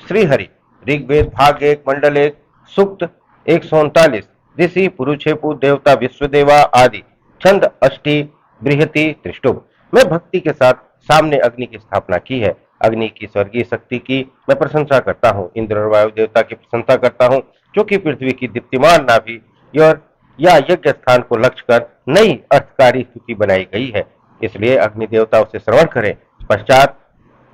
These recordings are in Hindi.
श्रीहरि। ऋग्वेद भाग 1 मंडल 1 सूक्त 139। ऋषि पुरुषेपु देवता विश्वदेवा आदि। छंद अष्टी बृहति त्रिष्टुप। मैं भक्ति के साथ सामने अग्नि की स्थापना की है। अग्नि की स्वर्गीय शक्ति की मैं प्रशंसा करता हूँ। इंद्र और वायु देवता की प्रशंसा करता हूँ, क्योंकि पृथ्वी की दीप्तिमान नाभि और या यज्ञ स्थान को लक्ष्य कर नई अर्थकारी स्तुति बनाई गई है, इसलिए अग्नि देवता उसे श्रवण करें। पश्चात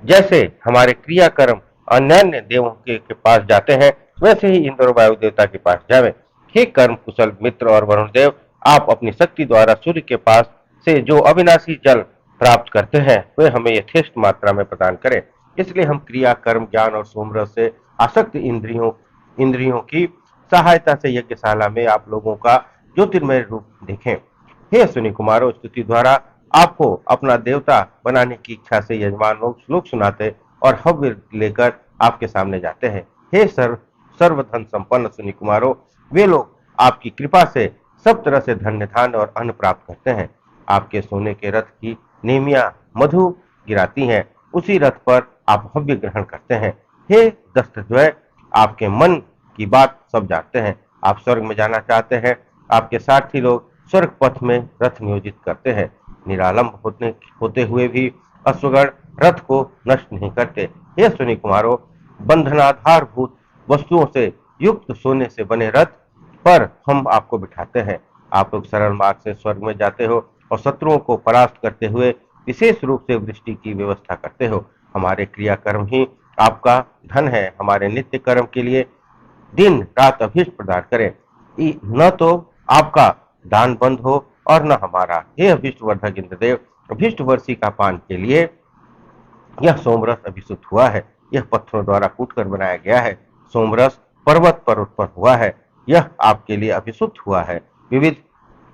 जैसे हमारे क्रियाकर्म अन्य देवों के पास जाते हैं, वैसे ही इंद्र और वायु देवता के पास जावे। हे कर्म कुशल मित्र और वरुण देव, आप अपनी शक्ति द्वारा सूर्य के पास से जो अविनाशी जल प्राप्त करते हैं, वे हमें यथेष्ट मात्रा में प्रदान करें। इसलिए हम क्रिया कर्म ज्ञान और सोमरस से आसक्त इंद्रियों की सहायता से यज्ञशाला में आप लोगों का ज्योतिर्मय रूप देखें। हे सुनी कुमारों, स्तुति द्वारा आपको अपना देवता बनाने की इच्छा से यजमान लोग श्लोक सुनाते और हव्य लेकर आपके सामने जाते हैं। हे सर्वधन संपन्न सुनी कुमारों, वे लोग आपकी कृपा से सब तरह से धन्य धान्य और अन्न प्राप्त करते हैं। आपके सोने के रथ की नेमियां मधु गिराती हैं, उसी रथ पर आप हव्य ग्रहण करते हैं। हे दस्तद्वय, आपके मन की बात सब जानते हैं। आप स्वर्ग में जाना चाहते हैं, आपके सारथी लोग स्वर्ग पथ में रथ नियोजित करते हैं। निरालंब होते हुए भी अश्वगण रथ को नष्ट नहीं करते। हे सुनी कुमारों, बंधनाधारभूत वस्तुओं से युक्त सोने से बने रथ पर हम आपको बिठाते हैं। आप लोग सरल मार्ग से स्वर्ग में जाते हो और शत्रुओं को परास्त करते हुए विशेष रूप से वृष्टि की व्यवस्था करते हो। हमारे क्रियाकर्म ही आपका धन है। हमारे नित्य कर्म के लिए दिन रात अभीष्ट प्रदान करें। न तो आपका दान बंद हो और न हमारा। हे अभीष्ट वर्धक इंद्रदेव, अभीष्ट वर्षी का पान के लिए यह सोमरस अभिषिक्त हुआ है। यह पत्थरों द्वारा कूटकर बनाया गया है। सोमरस पर्वत पर उत्पन्न हुआ है। यह आपके लिए अभिषिक्त हुआ है। विविध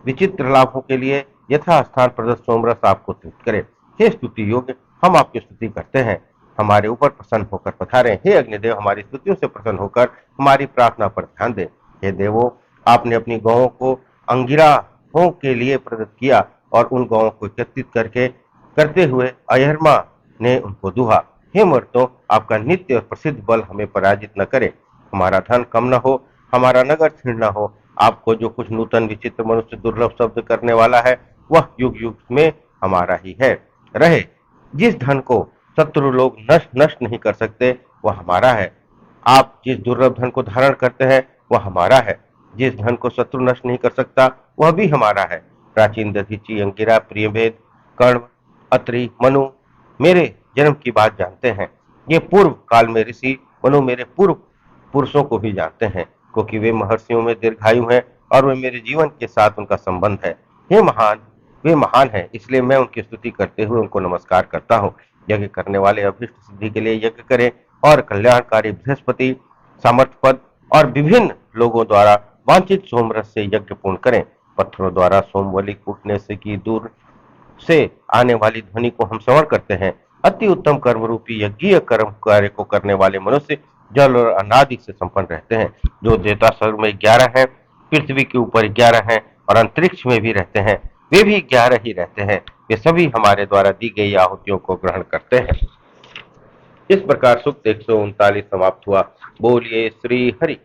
विचित्र लाभों के लिए यथा स्थान प्रदत्त सोमरस आपको तृप्त करे। हे स्तुति योग्य, हम आपकी स्तुति करते हैं। हमारे ऊपर प्रसन्न होकर पधारे। हे अग्निदेव, हमारी स्तुतियों से प्रसन्न होकर हमारी प्रार्थना पर ध्यान दें। हे देवों, आपने अपनी गौओं को अंगिराहों के लिए प्रदत्त किया और उन गौओं को एकत्रित करते हुए अयरमा ने उनको दुहा। हे मर्दों, आपका नित्य और प्रसिद्ध बल हमें पराजित न करे। हमारा धन कम न हो, हमारा नगर क्षीण न हो। आपको जो कुछ नूतन विचित्र मनुष्य दुर्लभ शब्द करने वाला है, वह युग युग में हमारा ही है रहे। जिस धन को शत्रु लोग नष्ट नहीं कर सकते, वह हमारा है। आप जिस दुर्लभ धन को धारण करते हैं, वह हमारा है। जिस धन को शत्रु नष्ट नहीं कर सकता, वह भी हमारा है। प्राचीन दधीची अंगिरा प्रियभेद कर्ण अत्रि मनु मेरे जन्म की बात जानते हैं। ये पूर्व काल में ऋषि मनु मेरे पूर्व पुरुषों को भी जानते हैं, क्योंकि वे महर्षियों में दीर्घायु हैं और वे मेरे जीवन के साथ उनका संबंध है। वे महान हैं, इसलिए मैं उनकी स्तुति करते हुए उनको नमस्कार करता हूँ। यज्ञ करने वाले अभीष्ट सिद्धि के लिए यज्ञ करें और कल्याणकारी बृहस्पति सामर्थ्य पद और विभिन्न लोगों द्वारा वांछित सोमरस से यज्ञ पूर्ण करें। पत्थरों द्वारा सोमवली कूटने से की दूर से आने वाली ध्वनि को हम श्रवण करते हैं। अति उत्तम कर्म रूपी यज्ञीय कर्म कार्य को करने वाले मनुष्य जल और अनादि से संपन्न रहते हैं। जो देवता स्वर्ग में 11 हैं, पृथ्वी के ऊपर 11 हैं और अंतरिक्ष में भी रहते हैं, वे भी 11 ही रहते हैं। वे सभी हमारे द्वारा दी गई आहुतियों को ग्रहण करते हैं। इस प्रकार सूक्त 139 समाप्त हुआ। बोलिए श्री हरि।